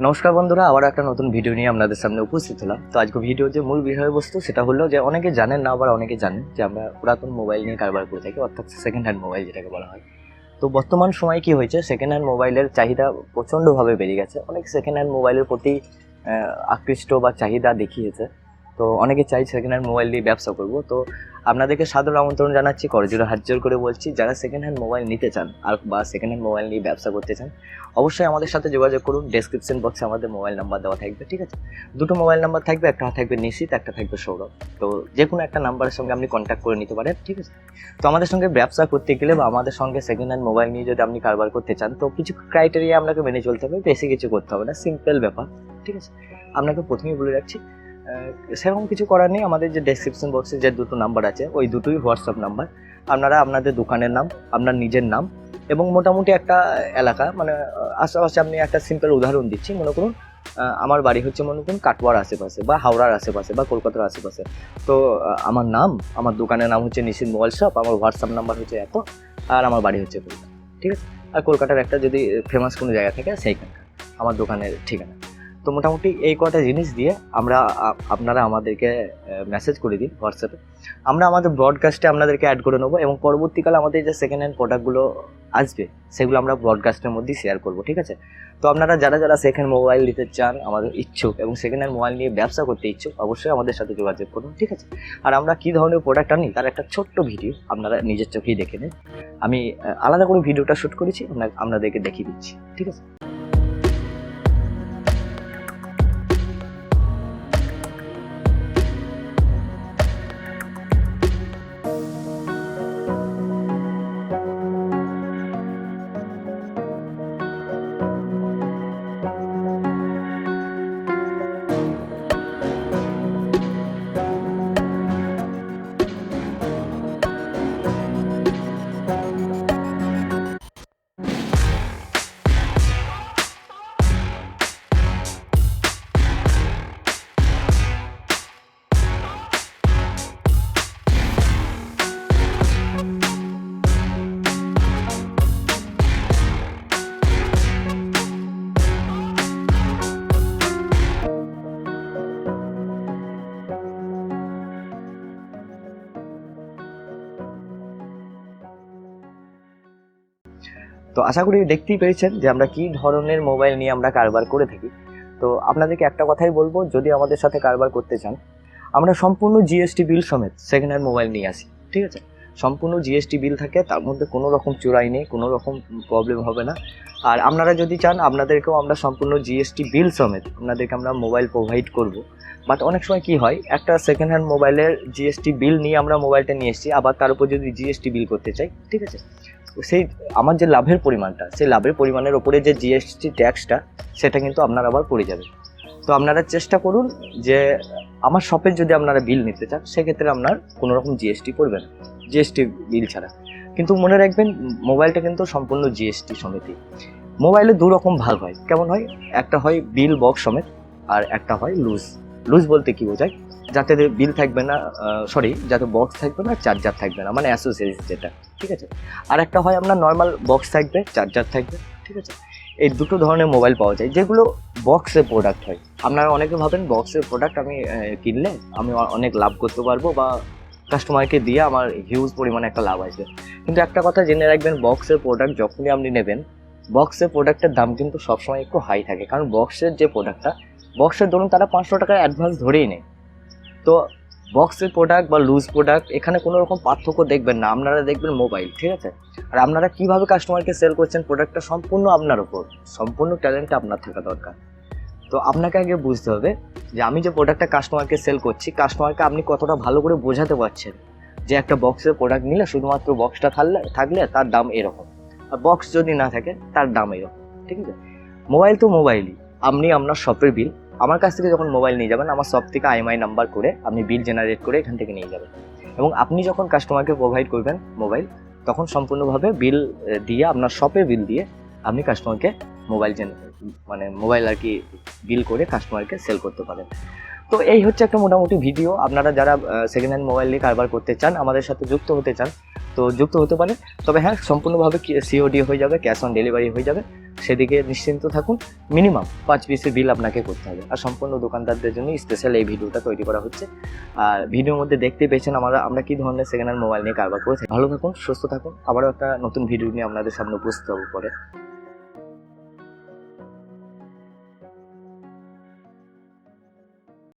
নমস্কার বন্ধুরা, আবার একটা নতুন ভিডিও নিয়ে আপনাদের সামনে উপস্থিত হলাম। তো আজকে ভিডিওর যে মূল বিষয়বস্তু সেটা হলো যে অনেকে জানেন না, আবার অনেকে জানেন যে আমরা পুরাতন মোবাইল নিয়ে কারবার করে থাকি, অর্থাৎ সেকেন্ড হ্যান্ড মোবাইল যেটাকে বলা হয়। তো বর্তমান সময়ে কি হয়েছে, সেকেন্ড হ্যান্ড মোবাইলের চাহিদা প্রচণ্ডভাবে বেড়ে গেছে। অনেক সেকেন্ড হ্যান্ড মোবাইলের প্রতি আকৃষ্ট বা চাহিদা দেখিয়েছে। তো অনেকে চাই সেকেন্ড হ্যান্ড মোবাইল নিয়ে ব্যবসা করব। তো আপনাদেরকে সাদর আমন্ত্রণ জানাচ্ছি, করজোড়ে হাত জোর করে বলছি, যারা সেকেন্ড হ্যান্ড মোবাইল নিতে চান আর বা সেকেন্ড হ্যান্ড মোবাইল নিয়ে ব্যবসা করতে চান, অবশ্যই আমাদের সাথে যোগাযোগ করুন। ডেসক্রিপশন বক্সে আমাদের মোবাইল নাম্বার দেওয়া থাকবে, ঠিক আছে? দুটো মোবাইল নাম্বার থাকবে, একটা থাকবে নিশিত, একটা থাকবে সৌরভ। তো যে কোনো একটা নাম্বারের সঙ্গে আপনি কন্ট্যাক্ট করে নিতে পারেন, ঠিক আছে? তো আমাদের সঙ্গে ব্যবসা করতে গেলে বা আমাদের সঙ্গে সেকেন্ড হ্যান্ড মোবাইল নিয়ে যদি আপনি কারবার করতে চান, তো কিছু ক্রাইটেরিয়া আপনাকে মেনে চলতে হবে, বেশি কিছু করতে হবে না, সিম্পল ব্যাপার, ঠিক আছে? আপনাকে প্রথমেই বলে রাখছি, সেরকম কিছু করার নেই। আমাদের যে ডেসক্রিপশন বক্সে যে দুটো নাম্বার আছে, ওই দুটোই হোয়াটসঅ্যাপ নাম্বার। আপনারা আপনাদের দোকানের নাম, আপনার নিজের নাম এবং মোটামুটি একটা এলাকা, মানে আশেপাশে, আপনি একটা সিম্পল উদাহরণ দিচ্ছি, মনে করুন আমার বাড়ি হচ্ছে মনে করুন কাটোয়ার আশেপাশে বা হাওড়ার আশেপাশে বা কলকাতার আশেপাশে। তো আমার নাম, আমার দোকানের নাম হচ্ছে নিশিথ মোবাইল শপ, আমার হোয়াটসঅ্যাপ নাম্বার হচ্ছে এত, আর আমার বাড়ি হচ্ছে কলকাতা, ঠিক আছে? আর কলকাতার একটা যদি ফেমাস কোনো জায়গা থাকে সেইখানকার আমার দোকানের ঠিকানা। তো মোটামুটি এই কটা জিনিস দিয়ে আপনারা আমাদেরকে মেসেজ করে দিন হোয়াটসঅ্যাপে। আমরা আমাদের ব্রডকাস্টে আপনাদেরকে অ্যাড করে নেবো এবং পরবর্তীকালে আমাদের যে সেকেন্ড হ্যান্ড প্রোডাক্টগুলো আসবে সেগুলো আমরা ব্রডকাস্টের মধ্যেই শেয়ার করবো, ঠিক আছে? তো আপনারা যারা যারা সেকেন্ড মোবাইল নিতে চান, আমাদের ইচ্ছুক এবং সেকেন্ড হ্যান্ড মোবাইল নিয়ে ব্যবসা করতে ইচ্ছুক, অবশ্যই আমাদের সাথে যোগাযোগ করুন, ঠিক আছে? আর আমরা কী ধরনের প্রোডাক্ট আনি তার একটা ছোট্ট ভিডিও আপনারা নিজের চোখেই দেখে নিন। আমি আলাদা করে ভিডিওটা শ্যুট করেছি, আপনাদেরকে দেখিয়ে দিচ্ছি, ঠিক আছে? তো আশা করি দেখতেই পেরেছেন যে আমরা কী ধরনের মোবাইল নিয়ে আমরা কারবার করে থাকি। তো আপনাদেরকে একটা কথাই বলবো, যদি আমাদের সাথে কারবার করতে চান, আমরা সম্পূর্ণ জিএসটি বিল সমেত সেকেন্ড হ্যান্ড মোবাইল নিয়ে আসি, ঠিক আছে? সম্পূর্ণ জিএসটি বিল থাকে, তার মধ্যে কোনো রকম চোরাই নেই, কোনো রকম প্রবলেম হবে না। আর আপনারা যদি চান, আপনাদেরকেও আমরা সম্পূর্ণ জিএসটি বিল সমেত আপনাদেরকে আমরা মোবাইল প্রোভাইড করব। বাট অনেক সময় কী হয়, একটা সেকেন্ড হ্যান্ড মোবাইলের জিএসটি বিল নিয়ে আমরা মোবাইলটা নিয়ে এসেছি, আবার তার উপর যদি জিএসটি বিল করতে চাই, ঠিক আছে, সেই আমার যে লাভের পরিমাণটা, সেই লাভের পরিমাণের ওপরে যে জিএসটি ট্যাক্সটা, সেটা কিন্তু আপনার আবার পড়ে যাবে। তো আপনারা চেষ্টা করুন যে আমার শপের যদি আপনারা বিল নিতে চান, সেক্ষেত্রে আপনার কোনো রকম জিএসটি পড়বে না, জিএসটি বিল ছাড়া। কিন্তু মনে রাখবেন, মোবাইলটা কিন্তু সম্পূর্ণ জিএসটি সমেতই। মোবাইলে দু রকম ভাগ হয়, কেমন হয়? একটা হয় বিল বক্স সমেত, আর একটা হয় লুজ। লুজ বলতে কী বোঝায়? যাতে বিল থাকবে না, যাতে বক্স থাকবে না, চার্জার থাকবে না, মানে অ্যাসোসিয়ারিজ যেটা, ঠিক আছে? আর একটা হয় আপনার নর্মাল বক্স থাকবে, চার্জার থাকবে, ঠিক আছে? এই দুটো ধরনের মোবাইল পাওয়া যায়, যেগুলো বক্সের প্রোডাক্ট হয়। আপনারা অনেকে ভাবেন বক্সের প্রোডাক্ট আমি কিনলে আমি অনেক লাভ করতে পারবো বা কাস্টমারকে দিয়ে আমার হিউজ পরিমাণে একটা লাভ আসবে। কিন্তু একটা কথা জেনে রাখবেন, বক্সের প্রোডাক্ট যখনই আপনি নেবেন, বক্সের প্রোডাক্টের দাম কিন্তু সবসময় একটু হাই থাকে। কারণ বক্সের যে প্রোডাক্টটা, বক্সের ধরুন তারা 500 টাকার অ্যাডভান্স ধরেই নেয়। তো বক্সের প্রোডাক্ট বা লুজ প্রোডাক্ট, এখানে কোনো রকম পার্থক্য দেখবেন না, আপনারা দেখবেন মোবাইল, ঠিক আছে? আর আপনারা কীভাবে কাস্টমারকে সেল করছেন প্রোডাক্টটা, সম্পূর্ণ আপনার উপর, সম্পূর্ণ ট্যালেন্টটা আপনার থাকা দরকার। তো আপনাকে আগে বুঝতে হবে যে আমি যে প্রোডাক্টটা কাস্টমারকে সেল করছি, কাস্টমারকে আপনি কতটা ভালো করে বোঝাতে পারছেন যে একটা বক্সের প্রোডাক্ট নিলে শুধুমাত্র বক্সটা থাকলে তার দাম এরকম, আর বক্স যদি না থাকে তার দাম এরকম, ঠিক আছে? মোবাইল তো মোবাইলই। আপনি আপনার শপের বিল আমার কাছ থেকে যখন মোবাইল নিয়ে যাবেন, আমার শপ থেকে IMI নাম্বার করে আপনি বিল জেনারেট করে এখান থেকে নিয়ে যাবেন, এবং আপনি যখন কাস্টমারকে প্রোভাইড করবেন মোবাইল, তখন সম্পূর্ণভাবে বিল দিয়ে, আপনার শপের বিল দিয়ে আপনি কাস্টমারকে মোবাইল আর কি বিল করে কাস্টমারকে সেল করতে পারেন। তো এই হচ্ছে একটা মোটামুটি ভিডিও। আপনারা যারা সেকেন্ড হ্যান্ড মোবাইল নিয়ে কারবার করতে চান, আমাদের সাথে যুক্ত হতে চান, তো যুক্ত হতে পারেন। তবে হ্যাঁ, সম্পূর্ণভাবে COD হয়ে যাবে, ক্যাশ অন ডেলিভারি হয়ে যাবে। সেদিকে নিশ্চিন্ত থাকুন। মিনিমাম 5 পিসের বিল আপনাকে করতে হবে। আর সম্পূর্ণ দোকানদারদের জন্য স্পেশাল এই ভিডিওটা তৈরি করা হচ্ছে। আর ভিডিওর মধ্যে দেখতে পেয়েছেন আমরা কী ধরনের সেকেন্ড হ্যান্ড মোবাইল নিয়ে কারবার করে থাকি। ভালো থাকুন, সুস্থ থাকুন। আবারও একটা নতুন ভিডিও নিয়ে আপনাদের সামনে উপস্থিত হবো পরে।